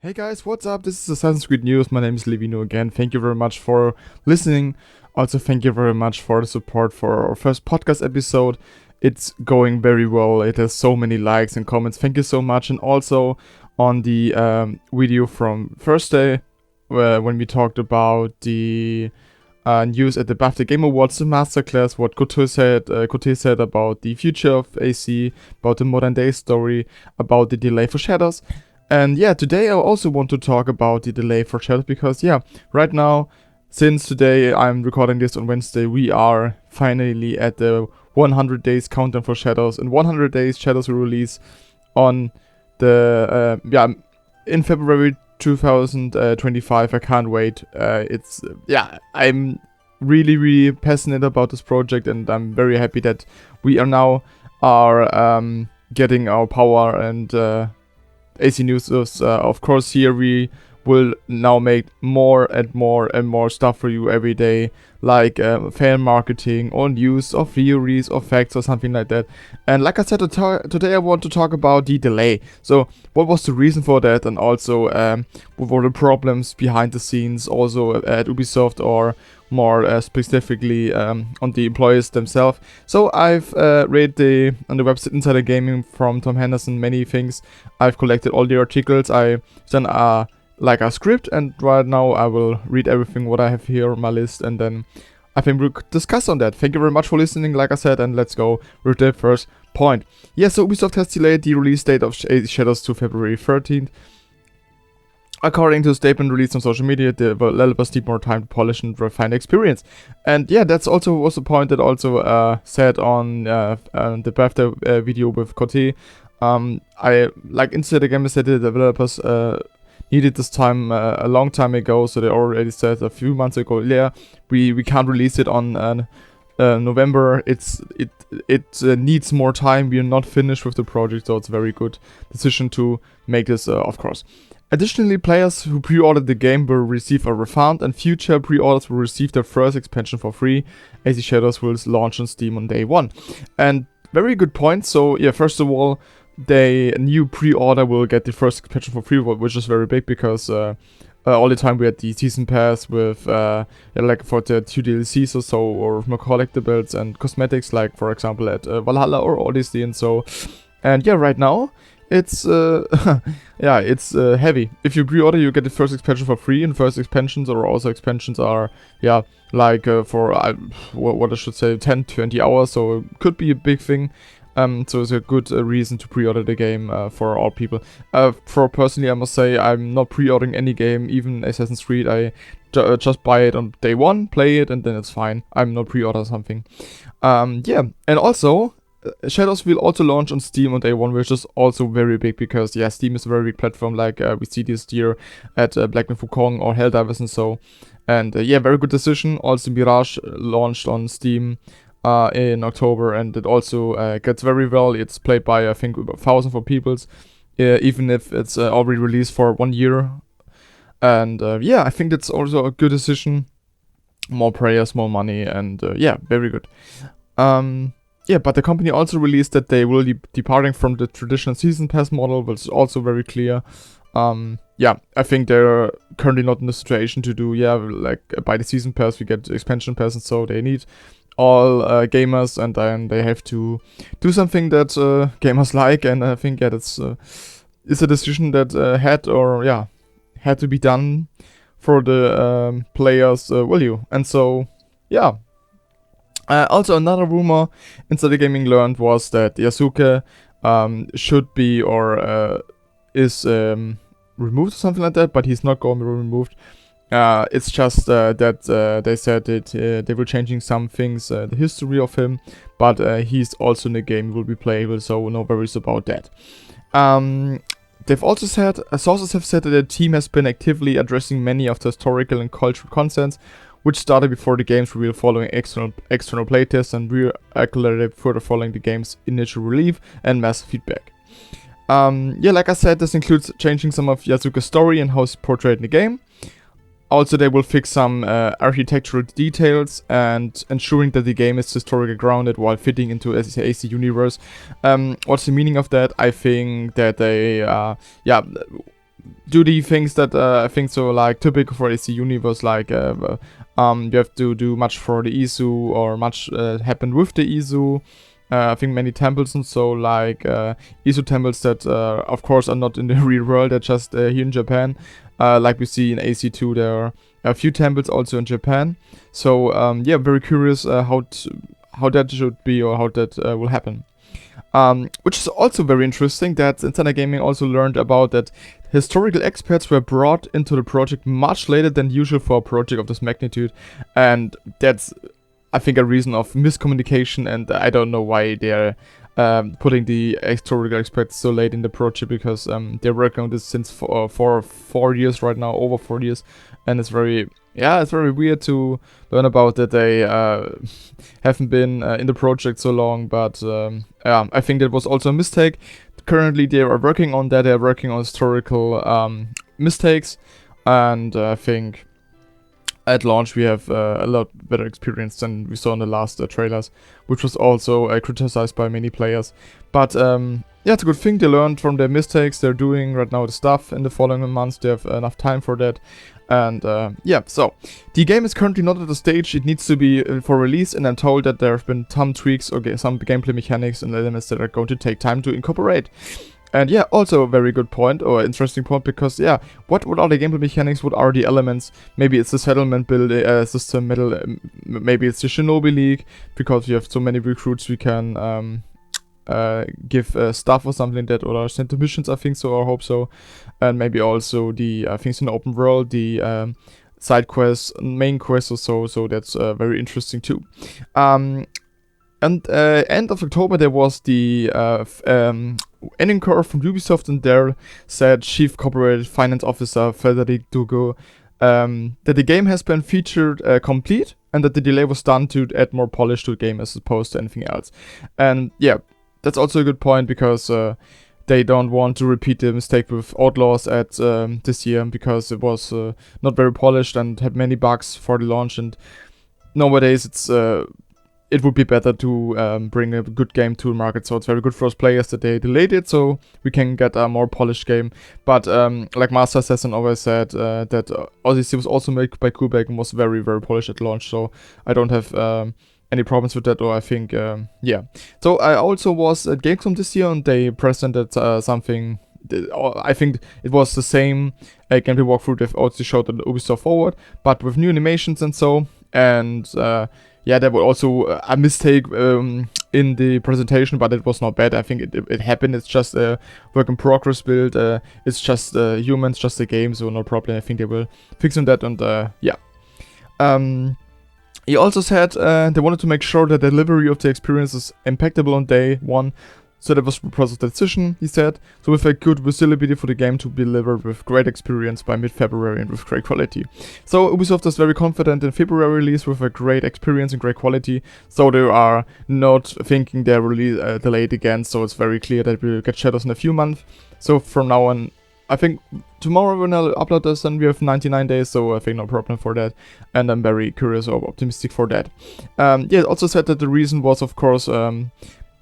Hey guys, what's up? This is Assassin's Creed News. My name is Levino again. Thank you very much for listening. Also, thank you very much for the support for our first podcast episode. It's going very well. It has so many likes and comments. Thank you so much. And also on the video from Thursday, when we talked about the news at the BAFTA Game Awards, the masterclass, what Kote said about the future of AC, about the modern day story, about the delay for Shadows. And yeah, today I also want to talk about the delay for Shadows because right now, since today I'm recording this on Wednesday, we are finally at the 100 days countdown for Shadows. And 100 days Shadows will release on the in February 2025. I can't wait. I'm really passionate about this project, and I'm very happy that we are now getting our power and. AC News is, of course, here we will now make more and more stuff for you every day, like fan marketing or news or theories or facts or something like that. And like I said, today I want to talk about the delay. So what was the reason for that, and also what were the problems behind the scenes, also at Ubisoft, or more specifically on the employees themselves. So I've read on the website Insider Gaming from Tom Henderson many things. I've collected all the articles. I've done a script, and right now I will read everything what I have here on my list, and then I think we'll discuss on that. Thank you very much for listening, like I said, and let's go with the first point. So Ubisoft has delayed the release date of Shadows to February 13th. According to a statement released on social media, the developers need more time to polish and refine the experience. And that's also was a point that also said on the BAFTA video with Kote. Instead, the game said the developers needed this time a long time ago, so they already said a few months ago, we can't release it on November. It needs more time. We are not finished with the project, so it's a very good decision to make this, of course. Additionally, players who pre-ordered the game will receive a refund, and future pre-orders will receive their first expansion for free. AC Shadows will launch on Steam on day 1. And very good point. So first of all, the new pre-order will get the first expansion for free, which is very big because all the time we had the season pass with for the 2 DLCs or so, or more collectibles and cosmetics, like for example at Valhalla or Odyssey and so. And right now it's it's heavy. If you pre-order, you get the first expansion for free, and first expansions or also expansions are for what I should say 10-20 hours, so it could be a big thing. So it's a good reason to pre-order the game for all people. For personally, I must say I'm not pre-ordering any game, even Assassin's Creed. I just buy it on day 1, play it, and then it's fine. I'm not pre-order something. And also Shadows will also launch on Steam on day 1, which is also very big because Steam is a very big platform, like we see this year at Black Myth Wukong or Helldivers and so. And very good decision. Also Mirage launched on Steam in October, and it also gets very well. It's played by I think about 1,000 people, even if it's already released for 1 year. And I think that's also a good decision. More players, more money, and very good. But the company also released that they will be departing from the traditional season pass model, which is also very clear. I think they're currently not in the situation to do by the season pass we get expansion pass, and so they need all gamers, and then they have to do something that gamers like, and I think that's is a decision that had to be done for the players' value, and so also another rumor Insider Gaming learned was that Yasuke should be or is removed or something like that, but he's not going to be removed. It's just that they said that they were changing some things, the history of him, but he's also in the game, will be playable, so no worries about that. They've also said, sources have said that the team has been actively addressing many of the historical and cultural concerns, which started before the game's reveal following external playtests and re-accelerated further following the game's initial release and massive feedback. Like I said, this includes changing some of Yasuke's story and how he's portrayed in the game. Also, they will fix some architectural details and ensuring that the game is historically grounded while fitting into the AC universe. What's the meaning of that? I think that they, do the things that I think so like typical for AC Universe, like you have to do much for the Isu, or much happened with the Isu. I think many temples and so, like Isu temples that of course are not in the real world, they're just here in Japan. Like we see in AC2, there are a few temples also in Japan. So yeah, very curious how that should be, or how that will happen. Which is also very interesting, that Insider Gaming also learned about that historical experts were brought into the project much later than usual for a project of this magnitude, and that's, I think, a reason of miscommunication, and I don't know why they're putting the historical experts so late in the project, because they're working on this since for 4 years right now, over 4 years, and it's very weird to learn about that they haven't been in the project so long, but yeah, I think that was also a mistake. Currently they are working on that, they're working on historical mistakes, and I think at launch we have a lot better experience than we saw in the last trailers, which was also criticized by many players. But yeah, it's a good thing. They learned from their mistakes. They're doing right now the stuff in the following months. They have enough time for that. And yeah, so the game is currently not at the stage it needs to be for release, and I'm told that there have been some tweaks or some gameplay mechanics and elements that are going to take time to incorporate. And yeah, also a very good point, or interesting point, because yeah, what are the gameplay mechanics? What are the elements? Maybe it's the settlement build system, maybe it's the Shinobi League, because we have so many recruits we can give stuff or something like that, or send to missions, I think so, or hope so. And maybe also the things in the open world, the side quests, main quests or so. So that's very interesting too. And end of October there was the ending curve from Ubisoft, and there said Chief Corporate Finance Officer Frederic Dugo that the game has been featured complete, and that the delay was done to add more polish to the game as opposed to anything else. And yeah, that's also a good point, because they don't want to repeat the mistake with Outlaws at this year, because it was not very polished and had many bugs for the launch, and nowadays it would be better to bring a good game to the market. So it's very good for us players that they delayed it, so we can get a more polished game. But like Master says and always said, that Odyssey was also made by Kubek and was very, very polished at launch. So I don't have any problems with that, or I think, yeah. So I also was at Gamescom this year, and they presented something. I think it was the same gameplay walkthrough they've also showed on the Ubisoft Forward, but with new animations and so. And yeah, there was also a mistake in the presentation, but it was not bad. I think it happened. It's just a work in progress build. It's just humans, just a game, so no problem. I think they will fix on that, and yeah. He also said they wanted to make sure that the delivery of the experience is impeccable on day one. So that was the process of the decision, he said. So with a good visibility for the game to be delivered with great experience by mid-February and with great quality. So Ubisoft is very confident in February release with a great experience and great quality. So they are not thinking they're really delayed again. So it's very clear that we'll get Shadows in a few months. So from now on, I think tomorrow when I'll upload this, and we have 99 days, so I think no problem for that. And I'm very curious or optimistic for that. Yeah, also said that the reason was, of course,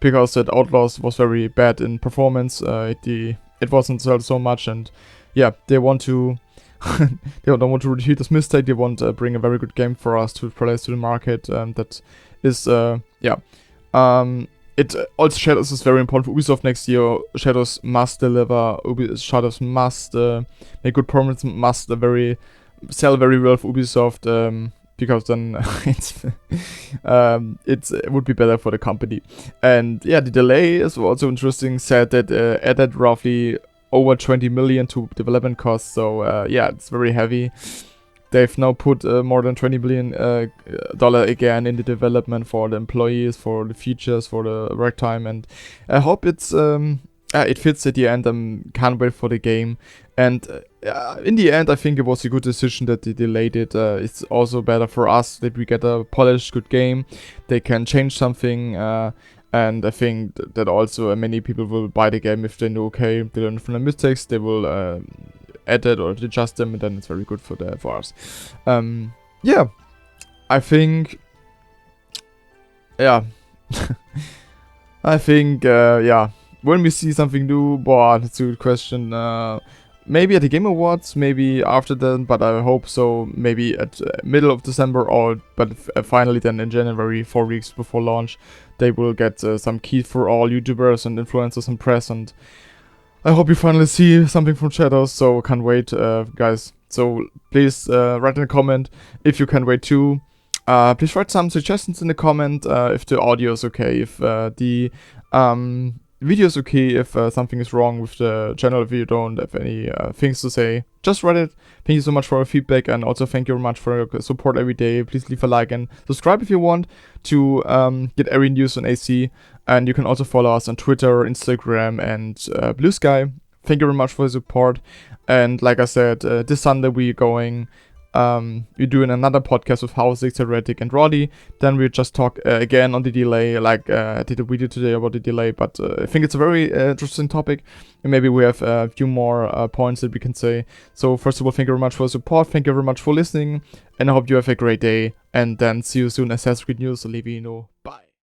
because that Outlaws was very bad in performance. It wasn't sold so much, and yeah, they want to they don't want to repeat this mistake. They want to bring a very good game for us to release to the market. That is yeah. It also, Shadows is very important for Ubisoft next year. Shadows must deliver. Shadows must make good performance. Must sell very well for Ubisoft. Because then it would be better for the company. And yeah, the delay is also interesting. Said that added roughly over 20 million to development costs. So yeah, it's very heavy. They've now put more than $20 million dollar again in the development for the employees, for the features, for the work time, and I hope it fits at the end. Can't wait for the game. And in the end, I think it was a good decision that they delayed it. It's also better for us that we get a polished, good game. They can change something, and I think that also many people will buy the game if they know, okay, they learn from the mistakes, they will add it or adjust them, and then it's very good for us. Yeah, I think, yeah, I think, yeah, when we see something new, boy, that's a good question. maybe at the Game Awards, maybe after then, but I hope so. Maybe at middle of December, but finally then in January, 4 weeks before launch, they will get some keys for all YouTubers and influencers and press, and I hope you finally see something from Shadows. So can't wait, guys. So please write in a comment if you can wait too. Please write some suggestions in the comment if the audio is okay, if the video is okay, if something is wrong with the channel, if you don't have any things to say. Just write it. Thank you so much for your feedback, and also thank you very much for your support every day. Please leave a like and subscribe if you want to get every news on AC. And you can also follow us on Twitter, Instagram, and Blue Sky. Thank you very much for the support. And like I said, this Sunday we're doing another podcast with House, Heretic, and Roddy. Then we just talk again on the delay, like I did a video today about the delay. But I think it's a very interesting topic, and maybe we have a few more points that we can say. So first of all, thank you very much for the support. Thank you very much for listening, and I hope you have a great day. And then see you soon. Assassin's Creed News, Levino. Bye.